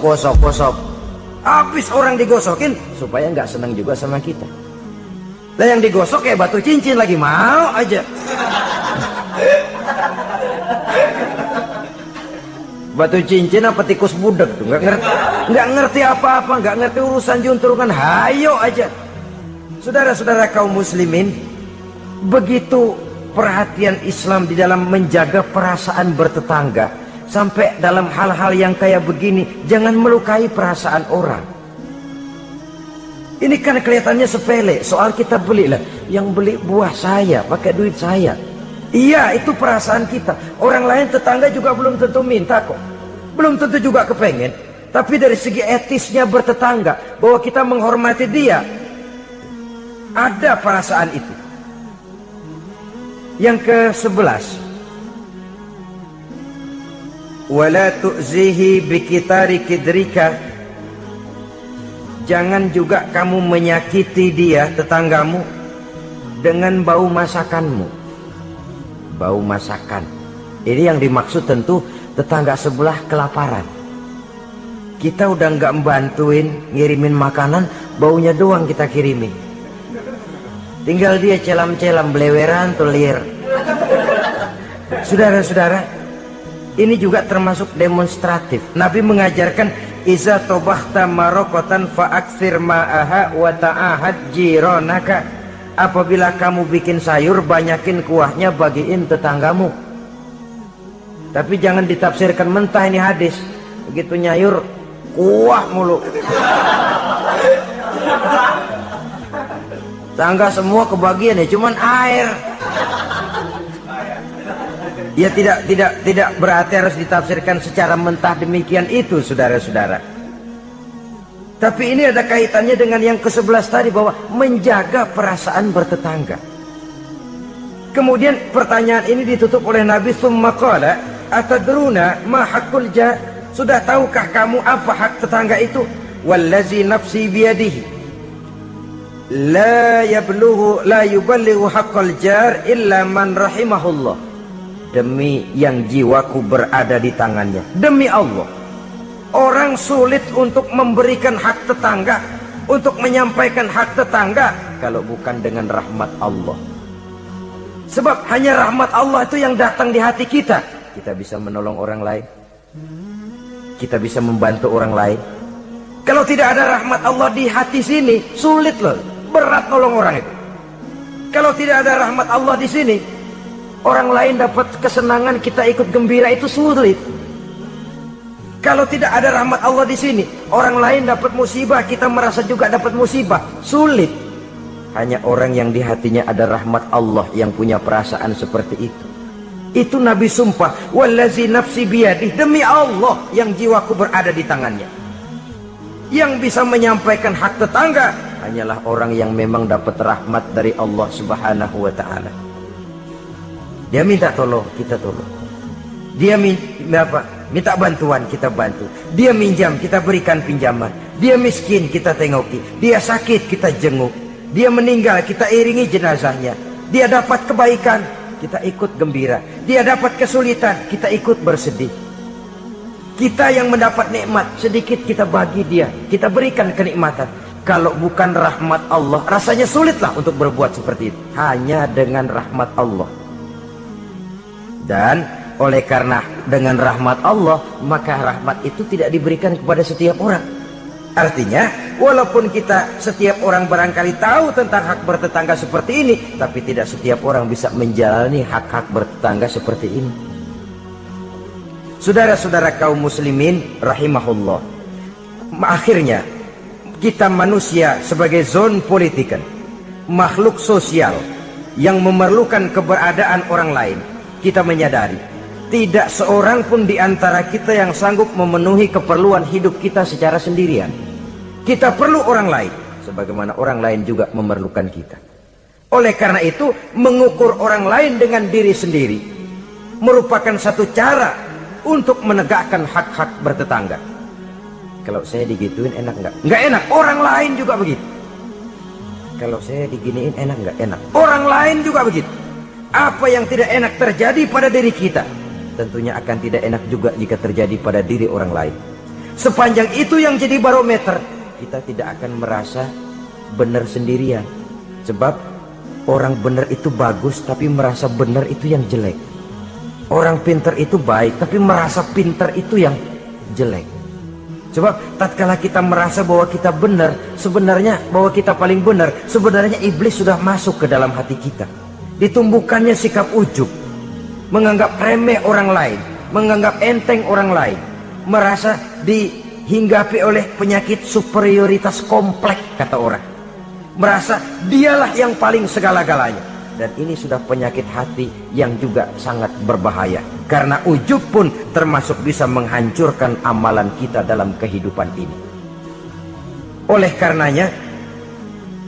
Habis orang digosokin, supaya nggak seneng juga sama kita. Lah yang digosok kayak batu cincin lagi, mau aja. Batu cincin apa tikus budek tuh, nggak ngerti apa-apa, nggak ngerti urusan junturungan, hayo aja. Saudara-saudara kaum muslimin, begitu perhatian Islam di dalam menjaga perasaan bertetangga. Sampai dalam hal-hal yang kayak begini, jangan melukai perasaan orang. Ini kan kelihatannya sepele, soal kita beli lah. Yang beli buah saya, pakai duit saya. Iya, itu perasaan kita. Orang lain tetangga juga belum tentu minta kok. Belum tentu juga kepengen. Tapi dari segi etisnya bertetangga, bahwa kita menghormati dia, ada perasaan itu. Yang ke-11, wala tu'zihi bikitari kidrika. Jangan juga kamu menyakiti dia, tetanggamu, dengan bau masakanmu. Bau masakan. Ini yang dimaksud tentu tetangga sebelah kelaparan. Kita udah nggak membantuin ngirimin makanan, baunya doang kita kirimin. Tinggal dia celam-celam, beleweran, tulir. Saudara-saudara, ini juga termasuk demonstratif. Nabi mengajarkan, iza tobahta marokotan fa'aksir ma'aha wa ta'ahad jironaka. Apabila kamu bikin sayur, banyakin kuahnya, bagiin tetanggamu. Tapi jangan ditafsirkan mentah ini hadis. Begitu nyayur, kuah mulu. Tangga semua kebagian ya, cuman air. Ya tidak berarti harus ditafsirkan secara mentah demikian itu, saudara-saudara. Tapi ini ada kaitannya dengan yang ke-11 tadi, bahwa menjaga perasaan bertetangga. Kemudian pertanyaan ini ditutup oleh Nabi, summa qala atadruna ma haqqul jar. Sudah tahukah kamu apa hak tetangga itu? Wallazi nafsi biyadihi la yuballighu haqqal jar illa man rahimahullah. Demi yang jiwaku berada di tangannya, demi Allah, orang sulit untuk memberikan hak tetangga, untuk menyampaikan hak tetangga, kalau bukan dengan rahmat Allah. Sebab hanya rahmat Allah itu yang datang di hati kita. Kita bisa menolong orang lain, kita bisa membantu orang lain. Kalau tidak ada rahmat Allah di hati sini, sulit loh, berat nolong orang itu. Kalau tidak ada rahmat Allah di sini, orang lain dapat kesenangan, kita ikut gembira, itu sulit. Kalau tidak ada rahmat Allah di sini, orang lain dapat musibah, kita merasa juga dapat musibah, sulit. Hanya orang yang di hatinya ada rahmat Allah yang punya perasaan seperti itu. Itu Nabi sumpah, wallazi nafsi biyadih, demi Allah yang jiwaku berada di tangannya. Yang bisa menyampaikan hak tetangga hanyalah orang yang memang dapat rahmat dari Allah Subhanahu wa ta'ala. Dia minta tolong, kita tolong. Dia minta bantuan, kita bantu. Dia minjam, kita berikan pinjaman. Dia miskin, kita tengoki. Dia sakit, kita jenguk. Dia meninggal, kita iringi jenazahnya. Dia dapat kebaikan, kita ikut gembira. Dia dapat kesulitan, kita ikut bersedih. Kita yang mendapat nikmat, sedikit kita bagi dia, kita berikan kenikmatan. Kalau bukan rahmat Allah, rasanya sulitlah untuk berbuat seperti itu. Hanya dengan rahmat Allah. Dan oleh karena dengan rahmat Allah, maka rahmat itu tidak diberikan kepada setiap orang. Artinya, walaupun kita setiap orang barangkali tahu tentang hak bertetangga seperti ini, tapi tidak setiap orang bisa menjalani hak-hak bertetangga seperti ini. Saudara-saudara kaum muslimin rahimahullah, akhirnya kita manusia sebagai zon politikan, makhluk sosial, yang memerlukan keberadaan orang lain, kita menyadari tidak seorang pun di antara kita yang sanggup memenuhi keperluan hidup kita secara sendirian. Kita perlu orang lain, sebagaimana orang lain juga memerlukan kita. Oleh karena itu, mengukur orang lain dengan diri sendiri merupakan satu cara untuk menegakkan hak-hak bertetangga. Kalau saya digituin enak nggak? Nggak enak. Orang lain juga begitu. Kalau saya diginiin enak nggak? Enak. Orang lain juga begitu. Apa yang tidak enak terjadi pada diri kita, tentunya akan tidak enak juga jika terjadi pada diri orang lain. Sepanjang itu yang jadi barometer, kita tidak akan merasa benar sendirian. Sebab orang benar itu bagus, tapi merasa benar itu yang jelek. Orang pintar itu baik, tapi merasa pintar itu yang jelek. Sebab tatkala kita merasa bahwa kita benar, sebenarnya bahwa kita paling benar, sebenarnya iblis sudah masuk ke dalam hati kita. Ditumbuhkannya sikap ujub, menganggap remeh orang lain, menganggap enteng orang lain, merasa dihinggapi oleh penyakit superioritas kompleks, kata orang. Merasa dialah yang paling segala-galanya. Dan ini sudah penyakit hati yang juga sangat berbahaya. Karena ujub pun termasuk bisa menghancurkan amalan kita dalam kehidupan ini. Oleh karenanya,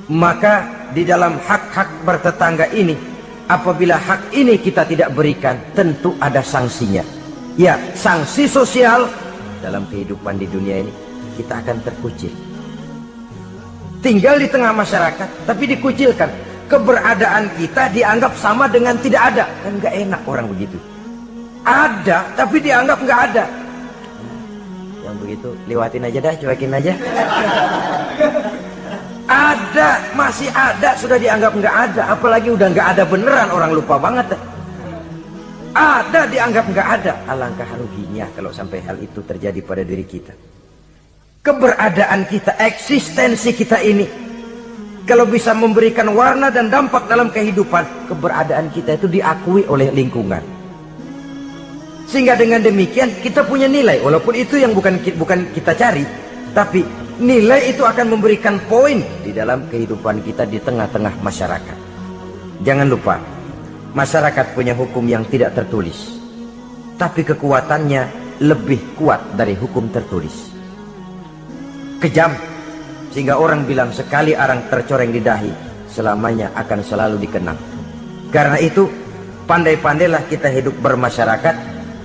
maka di dalam hak-hak bertetangga ini, apabila hak ini kita tidak berikan, tentu ada sanksinya. Ya, sanksi sosial dalam kehidupan di dunia ini, kita akan terkucil. Tinggal di tengah masyarakat, tapi dikucilkan. Keberadaan kita dianggap sama dengan tidak ada. Kan gak enak orang begitu. Ada, tapi dianggap gak ada. Yang begitu, lewatin aja dah, cuekin aja. Ada, masih ada, sudah dianggap gak ada. Apalagi udah gak ada beneran, orang lupa banget. Ada, dianggap gak ada. Alangkah ruginya kalau sampai hal itu terjadi pada diri kita. Keberadaan kita, eksistensi kita ini, kalau bisa memberikan warna dan dampak dalam kehidupan, keberadaan kita itu diakui oleh lingkungan. Sehingga dengan demikian kita punya nilai, walaupun itu yang bukan kita cari, tapi nilai itu akan memberikan poin di dalam kehidupan kita di tengah-tengah masyarakat. Jangan lupa, masyarakat punya hukum yang tidak tertulis, tapi kekuatannya lebih kuat dari hukum tertulis. Kejam, sehingga orang bilang sekali arang tercoreng di dahi, selamanya akan selalu dikenang. Karena itu, pandai-pandailah kita hidup bermasyarakat,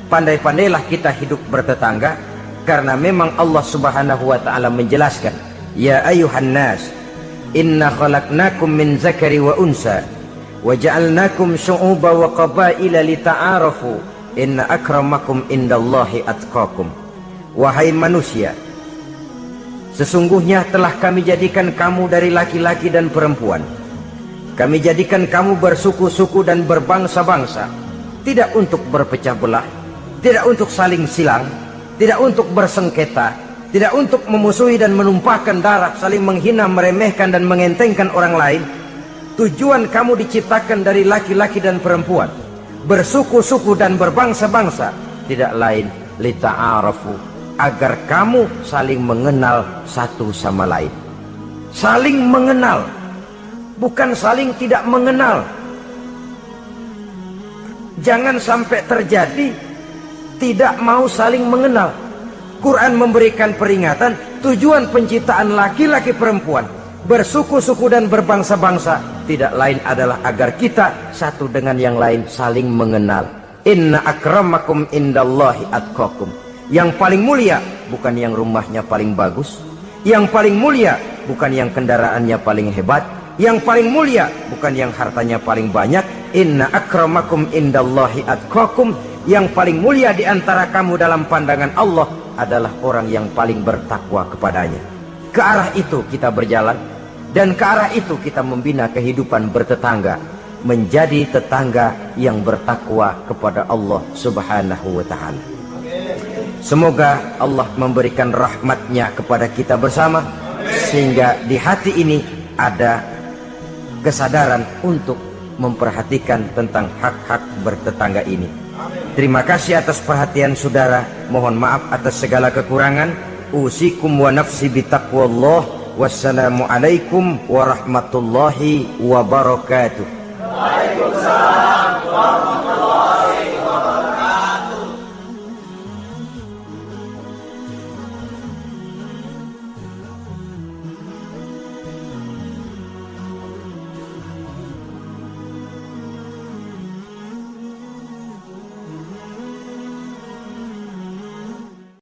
pandai-pandailah kita hidup bertetangga, karena memang Allah Subhanahu wa ta'ala menjelaskan, ya ayuhan nas, inna khalaqnakum min zakari wa unsa, wa ja'alnakum syu'uba wa qabaila lita'arafu, inna akramakum indallahi atqakum. Wahai manusia, sesungguhnya telah kami jadikan kamu dari laki-laki dan perempuan. Kami jadikan kamu bersuku-suku dan berbangsa-bangsa, tidak untuk berpecah belah, tidak untuk saling silang, tidak untuk bersengketa, tidak untuk memusuhi dan menumpahkan darah, saling menghina, meremehkan dan mengentengkan orang lain. Tujuan kamu diciptakan dari laki-laki dan perempuan, bersuku-suku dan berbangsa-bangsa, tidak lain lita'arafu, agar kamu saling mengenal satu sama lain. Saling mengenal, bukan saling tidak mengenal. Jangan sampai terjadi tidak mau saling mengenal. Quran memberikan peringatan, tujuan penciptaan laki-laki perempuan, bersuku-suku dan berbangsa-bangsa, tidak lain adalah agar kita satu dengan yang lain saling mengenal. Inna akramakum indallahi atqakum. Yang paling mulia bukan yang rumahnya paling bagus, yang paling mulia bukan yang kendaraannya paling hebat, yang paling mulia bukan yang hartanya paling banyak. Inna akramakum indallahi atqakum. Yang paling mulia di antara kamu dalam pandangan Allah adalah orang yang paling bertakwa kepadanya. Ke arah itu kita berjalan, dan ke arah itu kita membina kehidupan bertetangga, menjadi tetangga yang bertakwa kepada Allah Subhanahu wa ta'ala. Semoga Allah memberikan rahmatnya kepada kita bersama, sehingga di hati ini ada kesadaran untuk memperhatikan tentang hak-hak bertetangga ini. Terima kasih atas perhatian saudara. Mohon maaf atas segala kekurangan. Usikum wa nafsi bitaqwallah. Wassalamualaikum warahmatullahi wabarakatuh. Waalaikumsalam warahmatullahi